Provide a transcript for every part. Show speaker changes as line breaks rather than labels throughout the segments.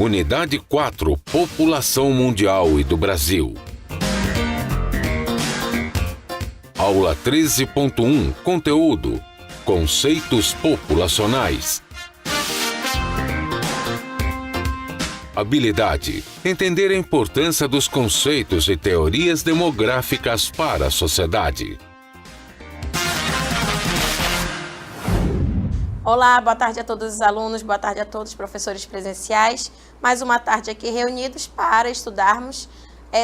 Unidade 4, População Mundial e do Brasil. Aula 13.1, Conteúdo: Conceitos populacionais. Habilidade: entender a importância dos conceitos e teorias demográficas para a sociedade.
Olá, boa tarde a todos os alunos, boa tarde a todos os professores presenciais. Mais uma tarde aqui reunidos para estudarmos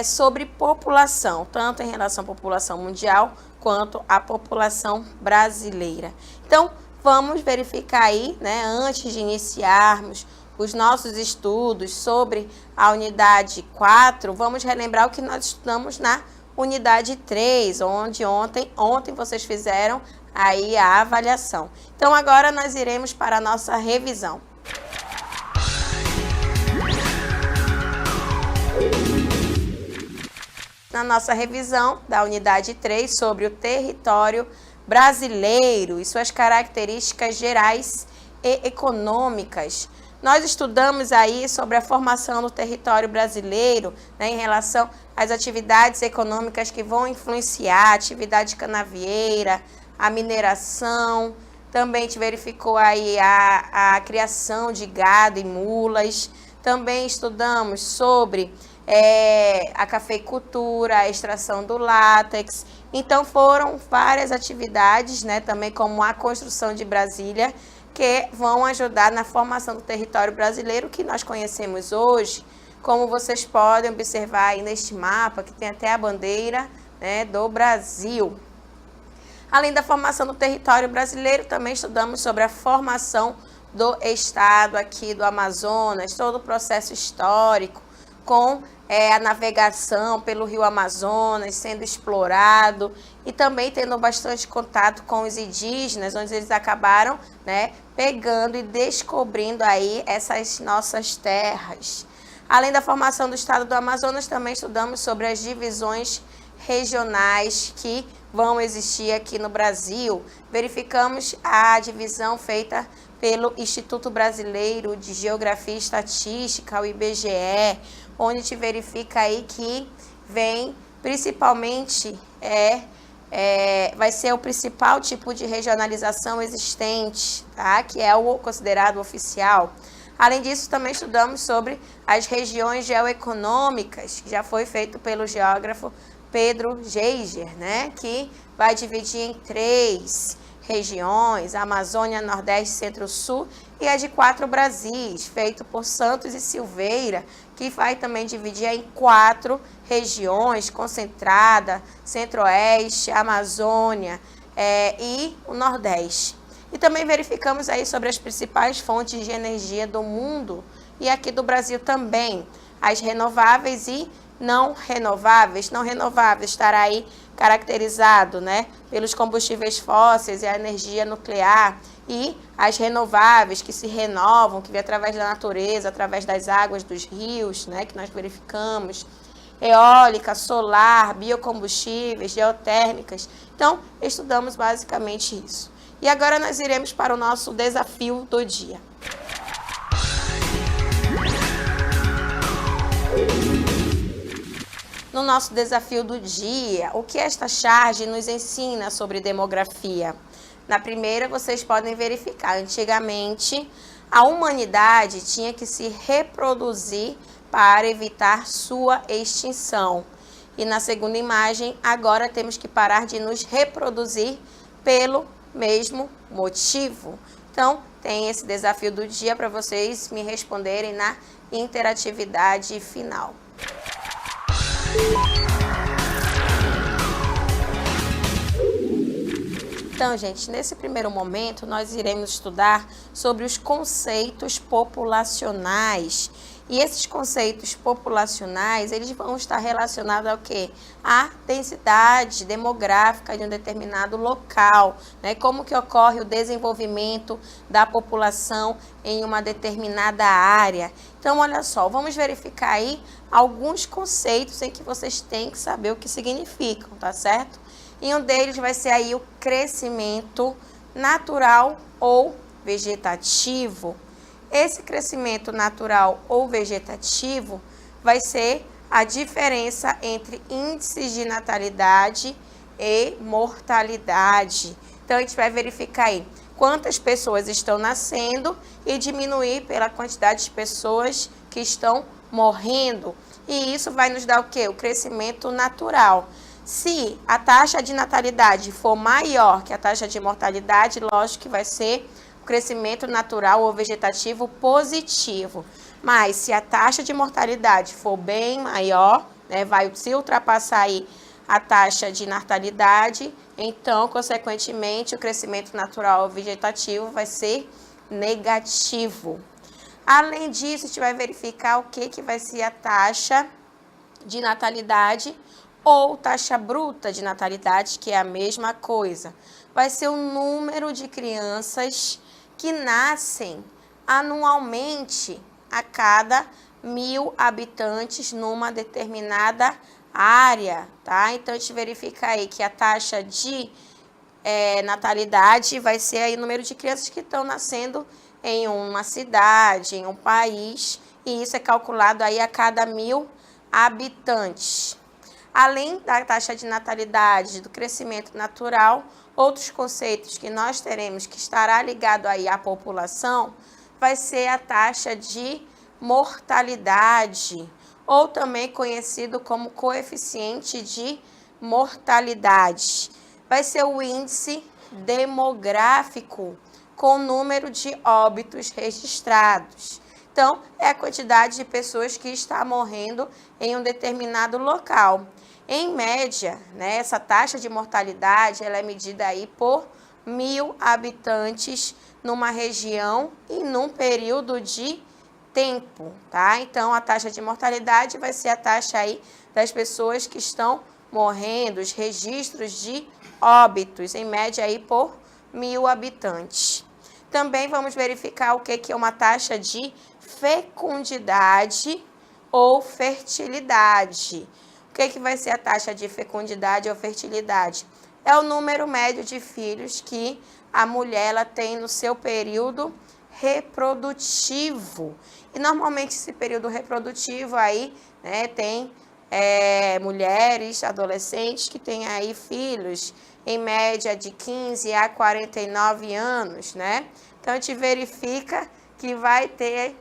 sobre população, tanto em relação à população mundial quanto à população brasileira. Então, vamos verificar aí, antes de iniciarmos os nossos estudos sobre a unidade 4, vamos relembrar o que nós estudamos na unidade 3, onde ontem vocês fizeram aí a avaliação. Então, agora nós iremos para a nossa revisão. Na nossa revisão da unidade 3 sobre o território brasileiro e suas características gerais e econômicas, nós estudamos aí sobre a formação do território brasileiro, em relação às atividades econômicas que vão influenciar a atividade canavieira, a mineração. Também a gente verificou aí a criação de gado e mulas. Também estudamos sobre a cafeicultura, a extração do látex. Então foram várias atividades, também como a construção de Brasília, que vão ajudar na formação do território brasileiro que nós conhecemos hoje, como vocês podem observar aí neste mapa, que tem até a bandeira do Brasil. Além da formação do território brasileiro, também estudamos sobre a formação do estado aqui do Amazonas, todo o processo histórico, com a navegação pelo rio Amazonas sendo explorado e também tendo bastante contato com os indígenas, onde eles acabaram pegando e descobrindo aí essas nossas terras. Além da formação do estado do Amazonas, também estudamos sobre as divisões regionais que vão existir aqui no Brasil. Verificamos a divisão feita pelo Instituto Brasileiro de Geografia e Estatística, o IBGE, onde te verifica aí que vem principalmente, vai ser o principal tipo de regionalização existente, tá? Que é o considerado oficial. Além disso, também estudamos sobre as regiões geoeconômicas, que já foi feito pelo geógrafo Pedro Geiger, que vai dividir em 3 regiões: Amazônia, Nordeste, Centro-Sul e a de 4 Brasis, feito por Santos e Silveira, que vai também dividir em 4 regiões: concentrada, Centro-Oeste, Amazônia e o Nordeste. E também verificamos aí sobre as principais fontes de energia do mundo e aqui do Brasil também, as renováveis e não renováveis. Não renováveis estará aí caracterizado pelos combustíveis fósseis e a energia nuclear, e as renováveis que se renovam, que vêm através da natureza, através das águas dos rios, que nós verificamos, eólica, solar, biocombustíveis, geotérmicas. Então, estudamos basicamente isso. E agora nós iremos para o nosso desafio do dia. No nosso desafio do dia, o que esta charge nos ensina sobre demografia? Na primeira, vocês podem verificar, antigamente a humanidade tinha que se reproduzir para evitar sua extinção. E na segunda imagem, agora temos que parar de nos reproduzir pelo mesmo motivo. Então, tem esse desafio do dia para vocês me responderem na interatividade final. Então, gente, nesse primeiro momento, nós iremos estudar sobre os conceitos populacionais. E esses conceitos populacionais, eles vão estar relacionados ao quê? À densidade demográfica de um determinado local, Como que ocorre o desenvolvimento da população em uma determinada área. Então, olha só, vamos verificar aí alguns conceitos em que vocês têm que saber o que significam, tá certo? E um deles vai ser aí o crescimento natural ou vegetativo. Esse crescimento natural ou vegetativo vai ser a diferença entre índices de natalidade e mortalidade. Então, a gente vai verificar aí quantas pessoas estão nascendo e diminuir pela quantidade de pessoas que estão morrendo. E isso vai nos dar o quê? O crescimento natural. Se a taxa de natalidade for maior que a taxa de mortalidade, lógico que vai ser o crescimento natural ou vegetativo positivo. Mas se a taxa de mortalidade for bem maior, né, vai se ultrapassar aí a taxa de natalidade, então, consequentemente, o crescimento natural ou vegetativo vai ser negativo. Além disso, a gente vai verificar o que vai ser a taxa de natalidade ou taxa bruta de natalidade, que é a mesma coisa. Vai ser o número de crianças que nascem anualmente a cada 1.000 habitantes numa determinada área, tá? Então, a gente verifica aí que a taxa de natalidade vai ser aí o número de crianças que estão nascendo em uma cidade, em um país, e isso é calculado aí a cada 1.000 habitantes. Além da taxa de natalidade, do crescimento natural, outros conceitos que nós teremos que estará ligado aí à população vai ser a taxa de mortalidade, ou também conhecido como coeficiente de mortalidade. Vai ser o índice demográfico com o número de óbitos registrados. Então, é a quantidade de pessoas que está morrendo em um determinado local. Em média, né, essa taxa de mortalidade ela é medida aí por 1.000 habitantes numa região e num período de tempo, tá? Então, a taxa de mortalidade vai ser a taxa aí das pessoas que estão morrendo, os registros de óbitos, em média aí por 1.000 habitantes. Também vamos verificar o que é uma taxa de fecundidade ou fertilidade. O que vai ser a taxa de fecundidade ou fertilidade? É o número médio de filhos que a mulher ela tem no seu período reprodutivo. E normalmente esse período reprodutivo aí, né, tem mulheres, adolescentes que têm aí filhos em média de 15 a 49 anos, né? Então, a gente verifica que vai ter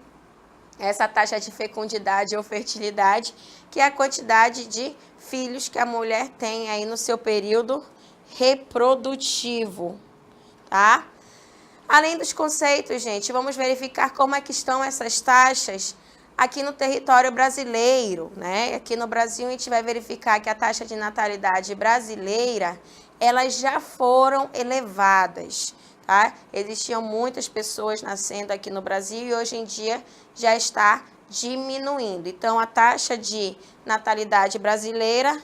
essa taxa de fecundidade ou fertilidade, que é a quantidade de filhos que a mulher tem aí no seu período reprodutivo, tá? Além dos conceitos, gente, vamos verificar como é que estão essas taxas aqui no território brasileiro, né? Aqui no Brasil, a gente vai verificar que a taxa de natalidade brasileira, elas já foram elevadas, tá? Existiam muitas pessoas nascendo aqui no Brasil e hoje em dia já está diminuindo. Então, a taxa de natalidade brasileira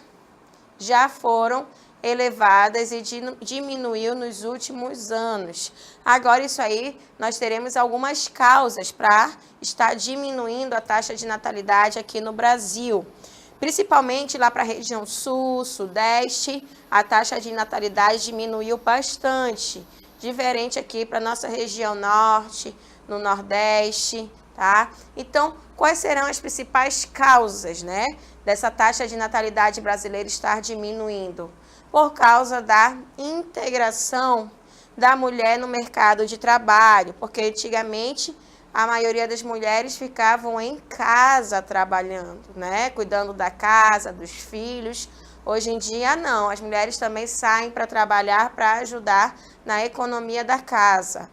já foram elevadas e diminuiu nos últimos anos. Agora, isso aí, nós teremos algumas causas para estar diminuindo a taxa de natalidade aqui no Brasil. Principalmente lá para a região sul, sudeste, a taxa de natalidade diminuiu bastante. Diferente aqui para a nossa região norte, no nordeste, tá? Então, quais serão as principais causas, né, dessa taxa de natalidade brasileira estar diminuindo? Por causa da integração da mulher no mercado de trabalho, porque antigamente a maioria das mulheres ficavam em casa trabalhando, né? Cuidando da casa, dos filhos. Hoje em dia, não. As mulheres também saem para trabalhar para ajudar na economia da casa.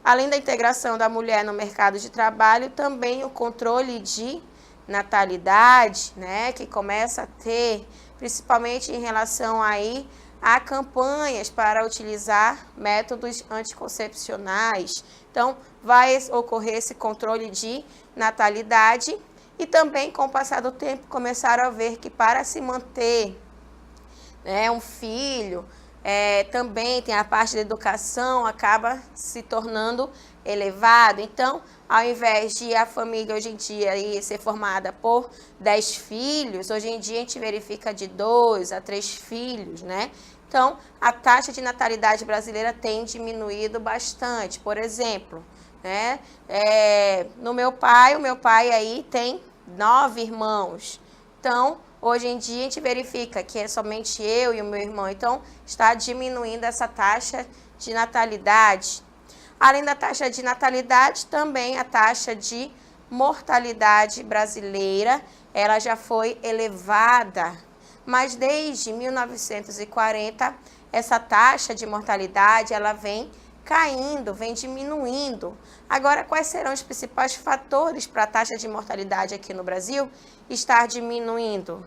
Além da integração da mulher no mercado de trabalho, também o controle de natalidade, né? Que começa a ter, principalmente em relação aí a campanhas para utilizar métodos anticoncepcionais. Então, vai ocorrer esse controle de natalidade e também, com o passar do tempo, começaram a ver que para se manter, né, um filho, também tem a parte da educação, acaba se tornando elevado. Então, ao invés de a família hoje em dia ser formada por 10 filhos, hoje em dia a gente verifica de 2 a 3 filhos, né? Então, a taxa de natalidade brasileira tem diminuído bastante. Por exemplo, né? O meu pai aí tem 9 irmãos. Então, hoje em dia a gente verifica que é somente eu e o meu irmão. Então, está diminuindo essa taxa de natalidade. Além da taxa de natalidade, também a taxa de mortalidade brasileira, ela já foi elevada. Mas desde 1940, essa taxa de mortalidade, ela vem caindo, vem diminuindo. Agora, quais serão os principais fatores para a taxa de mortalidade aqui no Brasil estar diminuindo?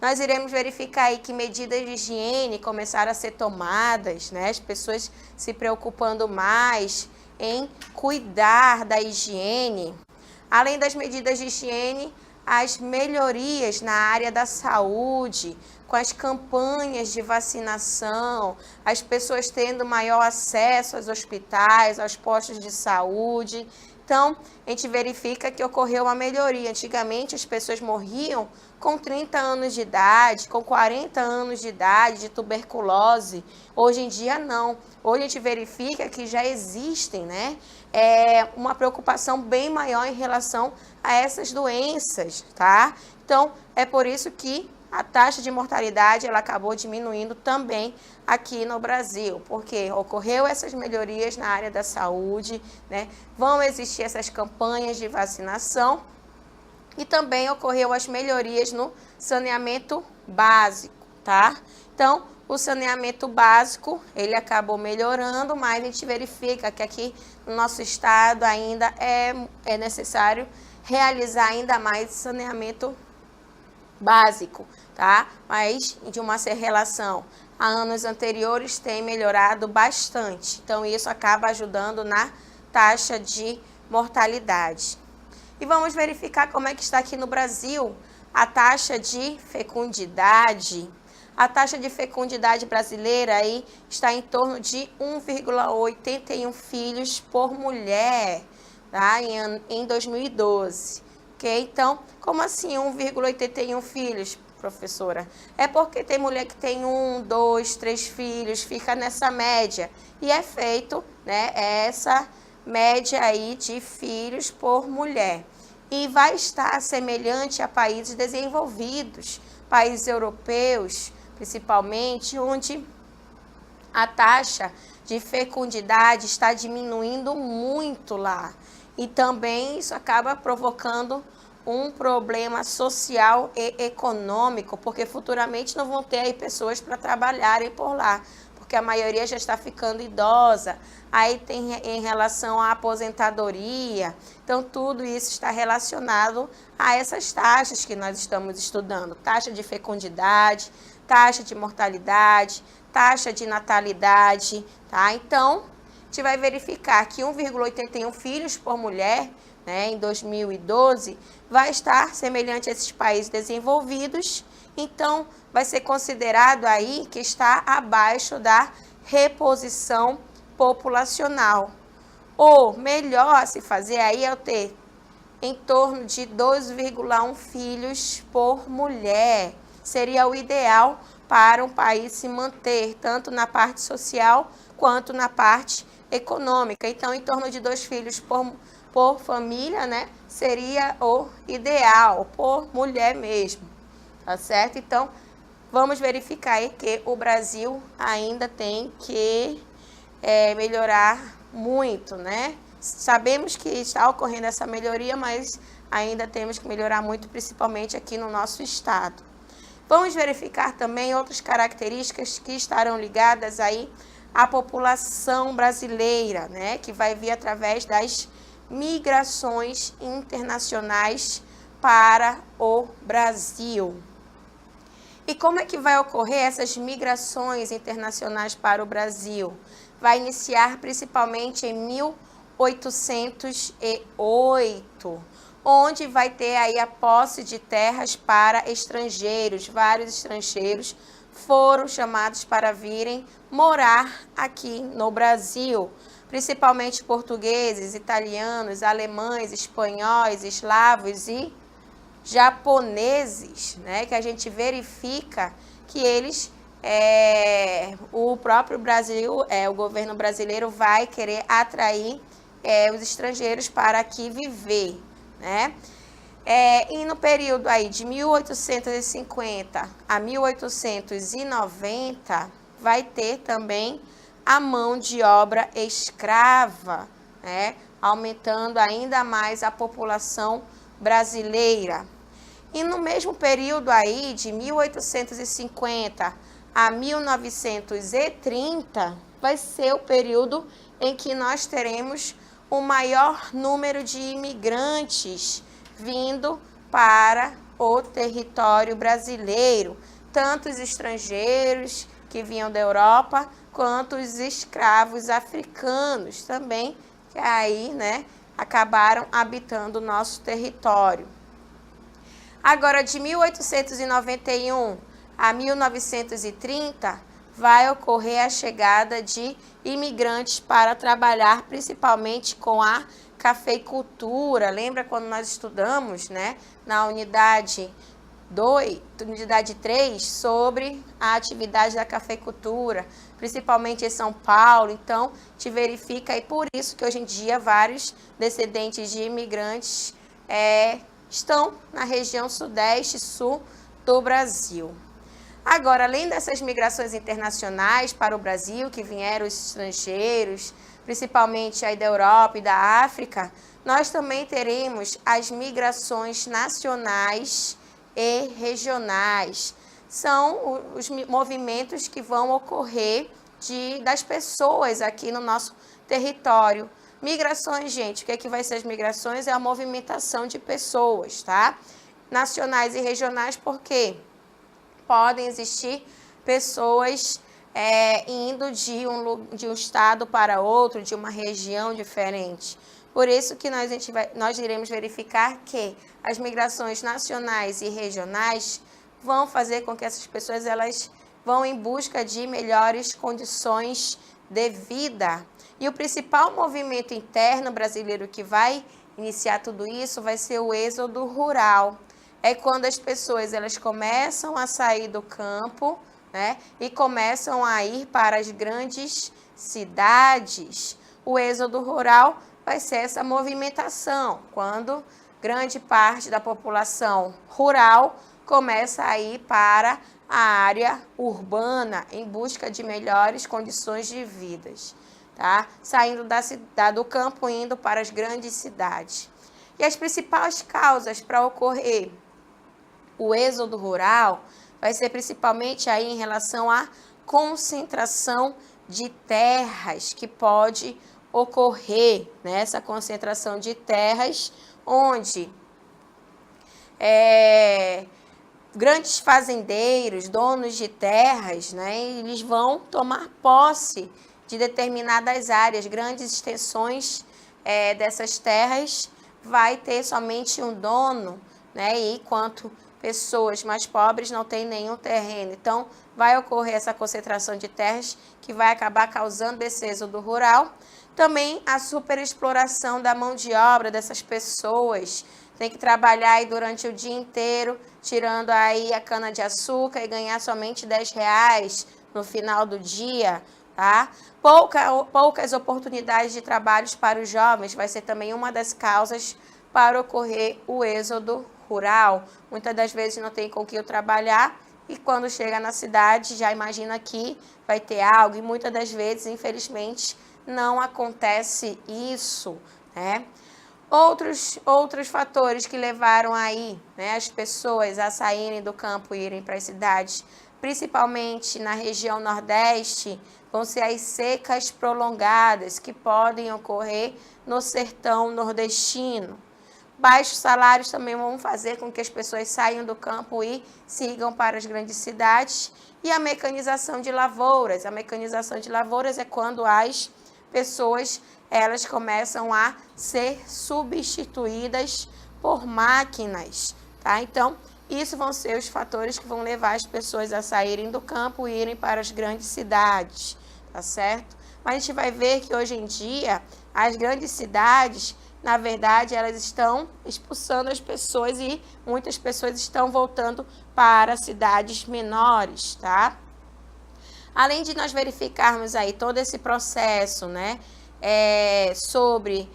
Nós iremos verificar aí que medidas de higiene começaram a ser tomadas, né? As pessoas se preocupando mais em cuidar da higiene. Além das medidas de higiene, as melhorias na área da saúde, com as campanhas de vacinação, as pessoas tendo maior acesso aos hospitais, aos postos de saúde. Então, a gente verifica que ocorreu uma melhoria. Antigamente, as pessoas morriam com 30 anos de idade, com 40 anos de idade, de tuberculose. Hoje em dia, não. Hoje a gente verifica que já existem, né, uma preocupação bem maior em relação a essas doenças, tá? Então, é por isso que a taxa de mortalidade ela acabou diminuindo também aqui no Brasil, porque ocorreu essas melhorias na área da saúde, né? Vão existir essas campanhas de vacinação e também ocorreu as melhorias no saneamento básico, tá? Então, o saneamento básico, ele acabou melhorando, mas a gente verifica que aqui no nosso estado ainda é necessário realizar ainda mais saneamento básico, tá? Mas de uma relação a anos anteriores tem melhorado bastante. Então, isso acaba ajudando na taxa de mortalidade. E vamos verificar como é que está aqui no Brasil a taxa de fecundidade. A taxa de fecundidade brasileira aí está em torno de 1,81 filhos por mulher, tá? Em 2012. Ok? Então, como assim 1,81 filhos, professora? É porque tem mulher que tem 1, 2, 3 filhos, fica nessa média. E é feito, né, essa média aí de filhos por mulher. E vai estar semelhante a países desenvolvidos, países europeus, principalmente, onde a taxa de fecundidade está diminuindo muito lá. E também isso acaba provocando um problema social e econômico, porque futuramente não vão ter aí pessoas para trabalharem por lá, porque a maioria já está ficando idosa. Aí tem em relação à aposentadoria. Então, tudo isso está relacionado a essas taxas que nós estamos estudando. Taxa de fecundidade, taxa de mortalidade, taxa de natalidade, tá? Então, a gente vai verificar que 1,81 filhos por mulher, né, em 2012, vai estar semelhante a esses países desenvolvidos. Então, vai ser considerado aí que está abaixo da reposição populacional. Ou melhor a se fazer aí é ter em torno de 2,1 filhos por mulher. Seria o ideal para um país se manter, tanto na parte social quanto na parte econômica. Então, em torno de 2 filhos por família, né, seria o ideal, por mulher mesmo, tá certo? Então, vamos verificar aí que o Brasil ainda tem que melhorar muito, né? Sabemos que está ocorrendo essa melhoria, mas ainda temos que melhorar muito, principalmente aqui no nosso estado. Vamos verificar também outras características que estarão ligadas aí à população brasileira, né? Que vai vir através das migrações internacionais para o Brasil. E como é que vai ocorrer essas migrações internacionais para o Brasil? Vai iniciar principalmente em 1808, onde vai ter aí a posse de terras para estrangeiros. Vários estrangeiros foram chamados para virem morar aqui no Brasil, principalmente portugueses, italianos, alemães, espanhóis, eslavos e japoneses, né, que a gente verifica que eles, o próprio Brasil, o governo brasileiro vai querer atrair os estrangeiros para aqui viver, né? E no período aí de 1850 a 1890, vai ter também a mão de obra escrava, né? Aumentando ainda mais a população brasileira. E no mesmo período aí, de 1850 a 1930, vai ser o período em que nós teremos o maior número de imigrantes vindo para o território brasileiro, tanto os estrangeiros que vinham da Europa, quanto os escravos africanos também, que aí, né, acabaram habitando o nosso território. Agora, de 1891 a 1930, vai ocorrer a chegada de imigrantes para trabalhar principalmente com a cafeicultura. Lembra quando nós estudamos, né, na unidade 3, sobre a atividade da cafeicultura, principalmente em São Paulo? Então, te verifica, e por isso que hoje em dia vários descendentes de imigrantes estão na região sudeste e sul do Brasil. Agora, além dessas migrações internacionais para o Brasil, que vieram os estrangeiros, principalmente aí da Europa e da África, nós também teremos as migrações nacionais e regionais. São os movimentos que vão ocorrer das pessoas aqui no nosso território. Migrações, gente, o que é que vai ser as migrações? É a movimentação de pessoas, tá? Nacionais e regionais, porque podem existir pessoas indo de um estado para outro, de uma região diferente. Por isso que nós iremos verificar que as migrações nacionais e regionais vão fazer com que essas pessoas elas vão em busca de melhores condições de vida. E o principal movimento interno brasileiro que vai iniciar tudo isso vai ser o êxodo rural. É quando as pessoas elas começam a sair do campo, né, e começam a ir para as grandes cidades. O êxodo rural vai ser essa movimentação, quando grande parte da população rural começa a ir para a área urbana em busca de melhores condições de vida, tá? Saindo do campo, indo para as grandes cidades. E as principais causas para ocorrer o êxodo rural vai ser principalmente aí em relação à concentração de terras que pode ocorrer, né? Essa concentração de terras onde grandes fazendeiros, donos de terras, né, eles vão tomar posse de determinadas áreas, grandes extensões dessas terras vai ter somente um dono, né, e enquanto pessoas mais pobres não têm nenhum terreno. Então, vai ocorrer essa concentração de terras que vai acabar causando esse êxodo rural. Também a superexploração da mão de obra dessas pessoas. Tem que trabalhar aí durante o dia inteiro, tirando aí a cana-de-açúcar e ganhar somente R$10 no final do dia, tá? Poucas oportunidades de trabalho para os jovens vai ser também uma das causas para ocorrer o êxodo rural. Muitas das vezes não tem com que eu trabalhar e quando chega na cidade já imagina que vai ter algo e muitas das vezes, infelizmente, não acontece isso, né? Outros fatores que levaram aí, né, as pessoas a saírem do campo e irem para as cidades, principalmente na região nordeste, vão ser as secas prolongadas que podem ocorrer no sertão nordestino. Baixos salários também vão fazer com que as pessoas saiam do campo e sigam para as grandes cidades. E a mecanização de lavouras. A mecanização de lavouras é quando as pessoas elas começam a ser substituídas por máquinas, tá? Então, isso vão ser os fatores que vão levar as pessoas a saírem do campo e irem para as grandes cidades, tá certo? Mas a gente vai ver que hoje em dia, as grandes cidades, na verdade, elas estão expulsando as pessoas e muitas pessoas estão voltando para cidades menores, tá? Além de nós verificarmos aí todo esse processo, né, sobre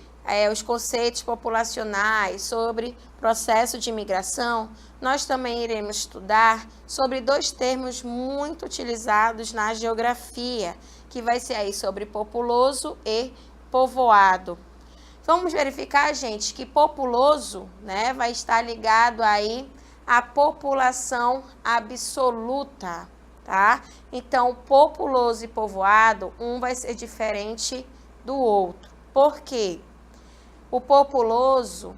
os conceitos populacionais, sobre processo de imigração, nós também iremos estudar sobre 2 termos muito utilizados na geografia, que vai ser aí sobre populoso e povoado. Vamos verificar, gente, que populoso, né, vai estar ligado aí à população absoluta, tá? Então, populoso e povoado, um vai ser diferente do outro. Por quê? O populoso,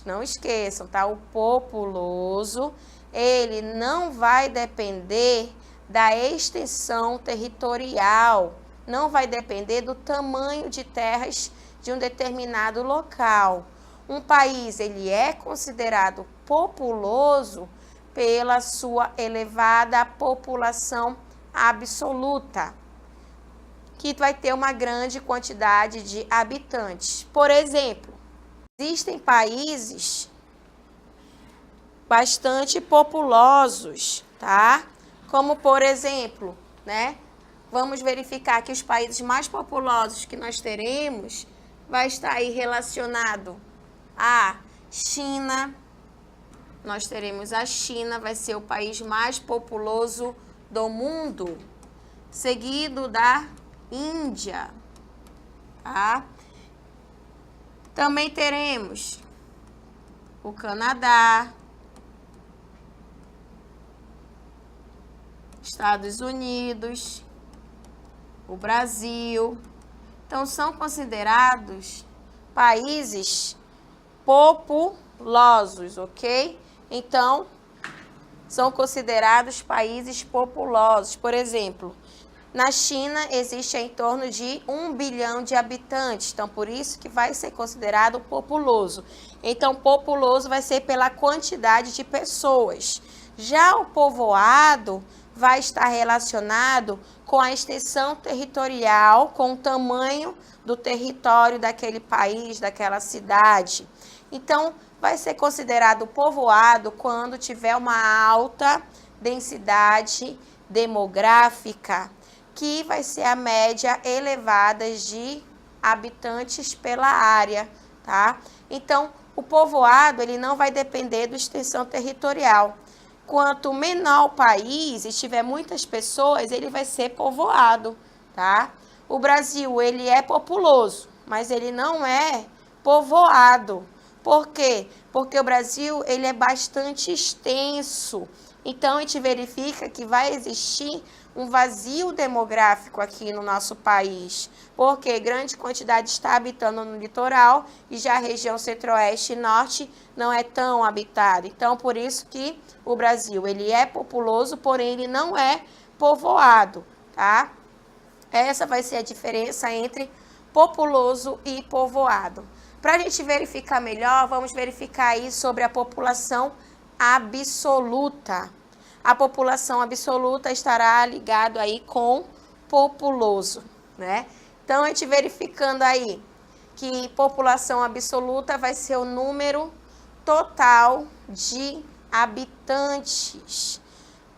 não esqueçam, tá? O populoso, ele não vai depender da extensão territorial, não vai depender do tamanho de terras de um determinado local. Um país, ele é considerado populoso pela sua elevada população absoluta, que vai ter uma grande quantidade de habitantes. Por exemplo, existem países bastante populosos, tá? Como, por exemplo, né? Vamos verificar que os países mais populosos que nós teremos vai estar aí relacionado à China. Nós teremos a China, vai ser o país mais populoso do mundo, seguido da Índia, tá? Também teremos o Canadá, Estados Unidos, o Brasil. Então, são considerados países populosos, ok? Então, são considerados países populosos. Por exemplo, na China existe em torno de 1 bilhão de habitantes. Então, por isso que vai ser considerado populoso. Então, populoso vai ser pela quantidade de pessoas. Já o povoado vai estar relacionado com a extensão territorial, com o tamanho do território daquele país, daquela cidade. Então, vai ser considerado povoado quando tiver uma alta densidade demográfica, que vai ser a média elevada de habitantes pela área, tá? Então, o povoado, ele não vai depender da extensão territorial. Quanto menor o país e tiver muitas pessoas, ele vai ser povoado, tá? O Brasil, ele é populoso, mas ele não é povoado. Por quê? Porque o Brasil, ele é bastante extenso. Então, a gente verifica que vai existir um vazio demográfico aqui no nosso país, porque grande quantidade está habitando no litoral e já a região centro-oeste e norte não é tão habitada. Então, por isso que o Brasil, ele é populoso, porém ele não é povoado, tá? Essa vai ser a diferença entre populoso e povoado. Para a gente verificar melhor, vamos verificar aí sobre a população absoluta. A população absoluta estará ligado aí com populoso, né? Então, a gente verificando aí que população absoluta vai ser o número total de habitantes.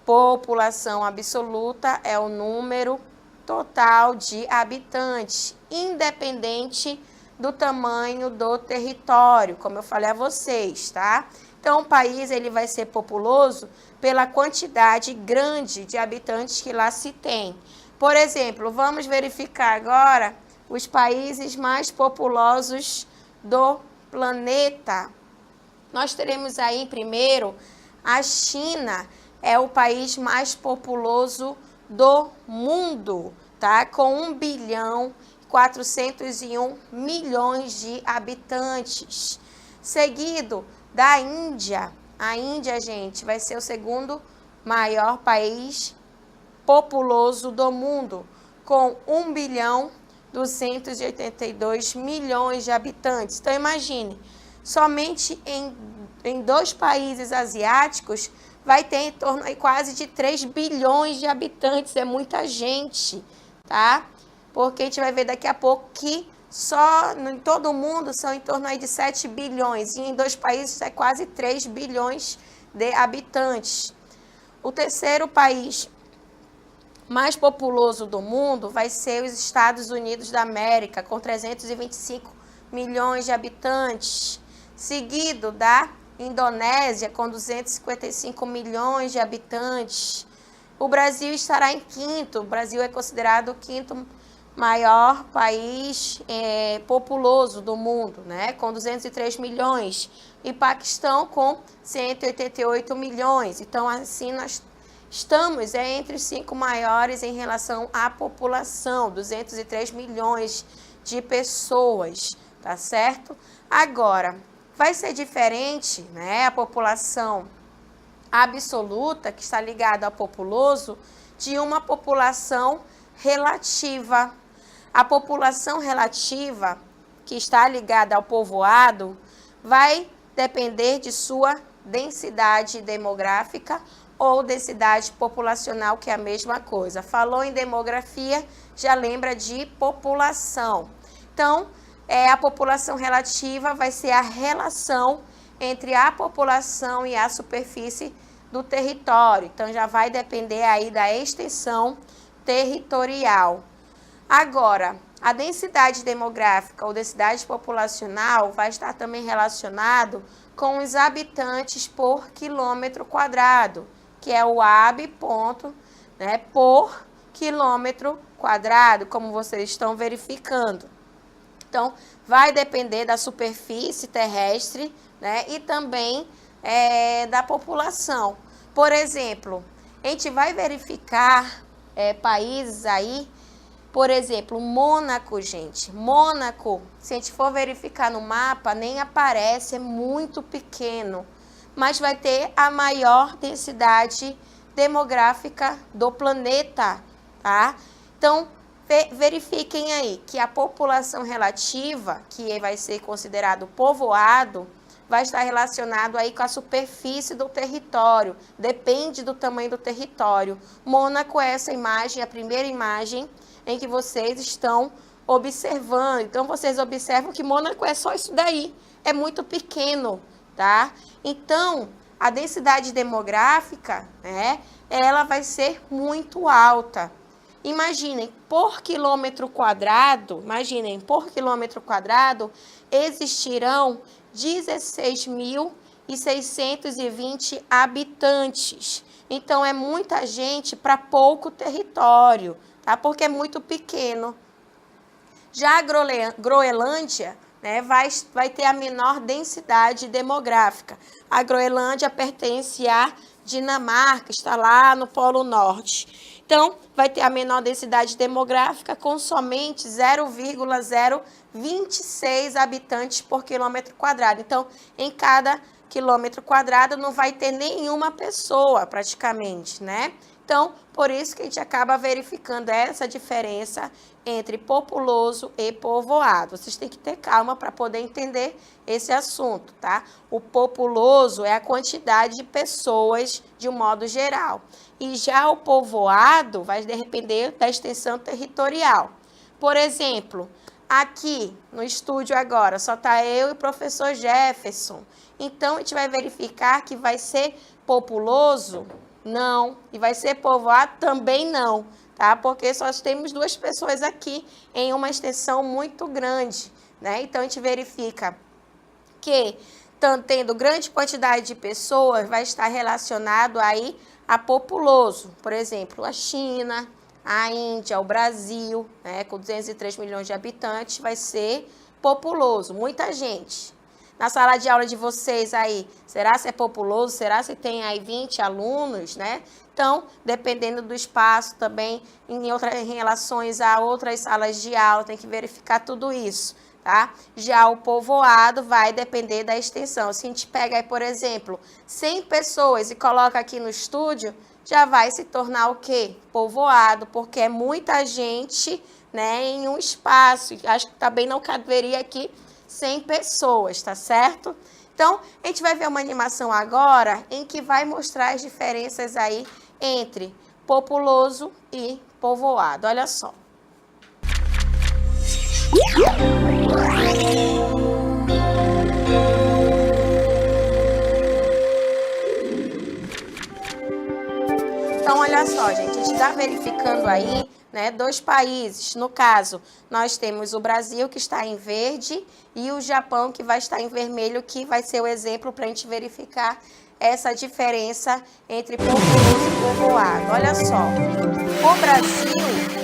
População absoluta é o número total de habitantes, independente do tamanho do território, como eu falei a vocês, tá? Então, o país, ele vai ser populoso pela quantidade grande de habitantes que lá se tem. Por exemplo, vamos verificar agora os países mais populosos do planeta. Nós teremos aí, primeiro, a China, é o país mais populoso do mundo, tá? Com 1 bilhão 401 milhões de habitantes. Seguido da Índia. A Índia, gente, vai ser o segundo maior país populoso do mundo, com 1 bilhão 282 milhões de habitantes. Então, imagine, somente em 2 países asiáticos vai ter em torno aí quase de 3 bilhões de habitantes. É muita gente, tá? Porque a gente vai ver daqui a pouco que só em todo o mundo são em torno aí de 7 bilhões. E em 2 países é quase 3 bilhões de habitantes. O terceiro país mais populoso do mundo vai ser os Estados Unidos da América, com 325 milhões de habitantes, seguido da Indonésia, com 255 milhões de habitantes. O Brasil estará em quinto. O Brasil é considerado o quinto maior país populoso do mundo, né? Com 203 milhões. E Paquistão com 188 milhões. Então, assim, nós estamos entre os 5 maiores em relação à população, 203 milhões de pessoas, tá certo? Agora, vai ser diferente, né, a população absoluta, que está ligada ao populoso, de uma população relativa. A população relativa, que está ligada ao povoado, vai depender de sua densidade demográfica ou densidade populacional, que é a mesma coisa. Falou em demografia, já lembra de população. Então, a população relativa vai ser a relação entre a população e a superfície do território. Então, já vai depender aí da extensão territorial. Agora, a densidade demográfica ou densidade populacional vai estar também relacionado com os habitantes por quilômetro quadrado, que é o AB ponto, né, por quilômetro quadrado, como vocês estão verificando. Então, vai depender da superfície terrestre, né, e também da população. Por exemplo, a gente vai verificar países aí, por exemplo, Mônaco, gente. Mônaco, se a gente for verificar no mapa, nem aparece, é muito pequeno, mas vai ter a maior densidade demográfica do planeta, tá? Então, verifiquem aí que a população relativa, que vai ser considerado povoado, vai estar relacionado aí com a superfície do território, depende do tamanho do território. Mônaco é essa imagem, a primeira imagem em que vocês estão observando. Então, vocês observam que Mônaco é só isso daí, é muito pequeno, tá? Então, a densidade demográfica, né, ela vai ser muito alta. Imaginem, por quilômetro quadrado, existirão 16.620 habitantes. Então, é muita gente para pouco território, tá? Porque é muito pequeno. Já a Groenlândia, né, vai ter a menor densidade demográfica. A Groenlândia pertence à Dinamarca, está lá no Polo Norte. Então, vai ter a menor densidade demográfica com somente 0,026 habitantes por quilômetro quadrado. Então, em cada quilômetro quadrado não vai ter nenhuma pessoa praticamente, né? Então, por isso que a gente acaba verificando essa diferença entre populoso e povoado. Vocês têm que ter calma para poder entender esse assunto, tá? O populoso é a quantidade de pessoas de um modo geral. E já o povoado vai depender da extensão territorial. Por exemplo, aqui no estúdio agora só está eu e o professor Jefferson. Então, a gente vai verificar que vai ser populoso? Não. E vai ser povoado? Também não, tá? Porque só temos 2 pessoas aqui em uma extensão muito grande, né? Então, a gente verifica que, tendo grande quantidade de pessoas, vai estar relacionado aí a populoso. Por exemplo, a China, a Índia, o Brasil, né, com 203 milhões de habitantes, vai ser populoso, muita gente. Na sala de aula de vocês aí, será se é populoso? Será se tem aí 20 alunos, né? Então, dependendo do espaço também, em relações a outras salas de aula, tem que verificar tudo isso, tá? Já o povoado vai depender da extensão. Se a gente pega aí, por exemplo, 100 pessoas e coloca aqui no estúdio, já vai se tornar o quê? Povoado, porque é muita gente, né, em um espaço. Acho que também não caberia aqui 100 pessoas, tá certo? Então, a gente vai ver uma animação agora em que vai mostrar as diferenças aí entre populoso e povoado. Olha só. Então, olha olha só, gente, a gente está verificando aí, né, 2 países. No caso, nós temos o Brasil, que está em verde, e o Japão, que vai estar em vermelho, que vai ser o exemplo para a gente verificar essa diferença entre populoso e povoado. Olha só, o Brasil,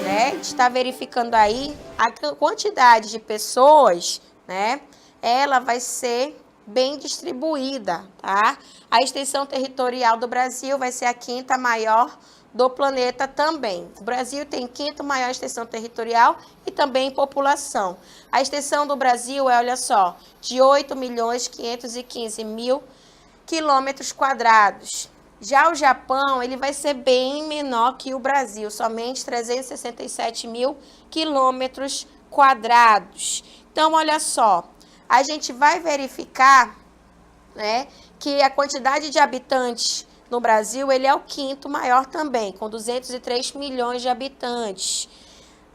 né, a gente está verificando aí a quantidade de pessoas, né, ela vai ser bem distribuída, tá? A extensão territorial do Brasil vai ser a 5ª maior do planeta também. O Brasil tem 5ª maior extensão territorial e também população. A extensão do Brasil é, olha só, de 8.515.000 quilômetros quadrados. Já o Japão, ele vai ser bem menor que o Brasil, somente 367.000 quilômetros quadrados. Então, olha só, a gente vai verificar, né, que a quantidade de habitantes no Brasil, ele é o 5º maior também, com 203 milhões de habitantes.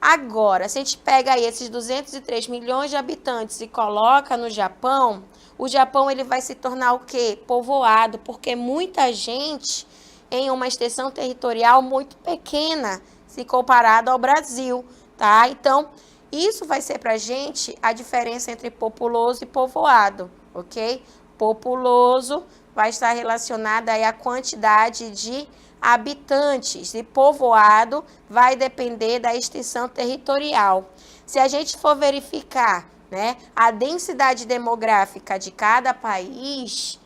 Agora, se a gente pega aí esses 203 milhões de habitantes e coloca no Japão, o Japão ele vai se tornar o quê? Povoado, porque muita gente em uma extensão territorial muito pequena, se comparado ao Brasil, tá? Então, isso vai ser para a gente a diferença entre populoso e povoado, ok? Populoso vai estar relacionado aí à quantidade de habitantes, e povoado vai depender da extensão territorial. Se a gente for verificar, né, a densidade demográfica de cada país,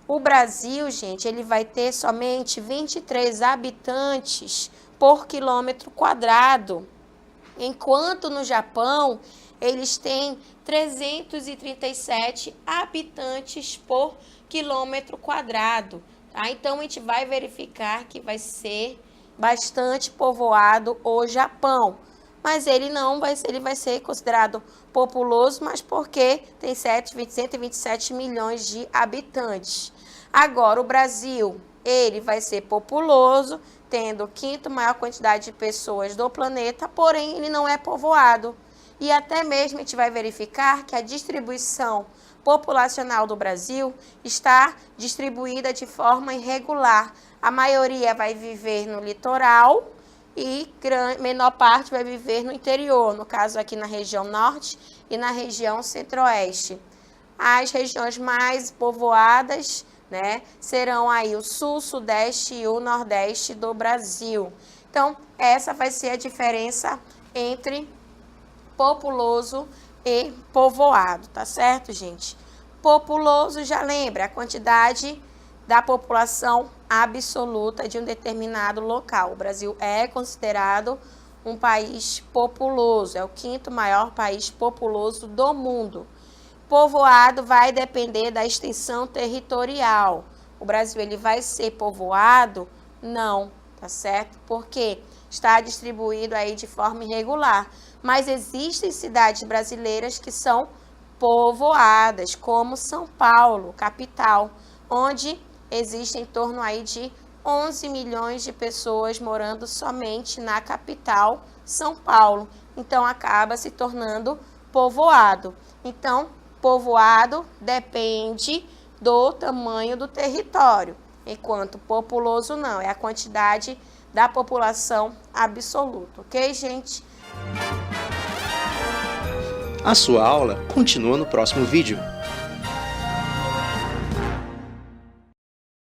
o Brasil, gente, ele vai ter somente 23 habitantes por quilômetro quadrado, enquanto no Japão eles têm 337 habitantes por quilômetro quadrado. Tá? Então, a gente vai verificar que vai ser bastante povoado o Japão. Mas ele não vai ser, ele vai ser considerado populoso, mas porque tem 127 milhões de habitantes. Agora, o Brasil, ele vai ser populoso, tendo 5ª maior quantidade de pessoas do planeta, porém, ele não é povoado. E até mesmo a gente vai verificar que a distribuição populacional do Brasil está distribuída de forma irregular. A maioria vai viver no litoral e menor parte vai viver no interior, no caso aqui na região norte e na região centro-oeste. As regiões mais povoadas, né, serão aí o sul, sudeste e o nordeste do Brasil. Então, essa vai ser a diferença entre populoso e povoado, tá certo, gente? Populoso, já lembra, a quantidade da população absoluta de um determinado local. O Brasil é considerado um país populoso, é o 5º maior país populoso do mundo. Povoado vai depender da extensão territorial. O Brasil ele vai ser povoado? Não, tá certo? Porque está distribuído aí de forma irregular. Mas existem cidades brasileiras que são povoadas, como São Paulo, capital, onde existem em torno aí de 11 milhões de pessoas morando somente na capital, São Paulo. Então, acaba se tornando povoado. Então, povoado depende do tamanho do território, enquanto populoso não, é a quantidade da população absoluta, ok, gente?
A sua aula continua no próximo vídeo.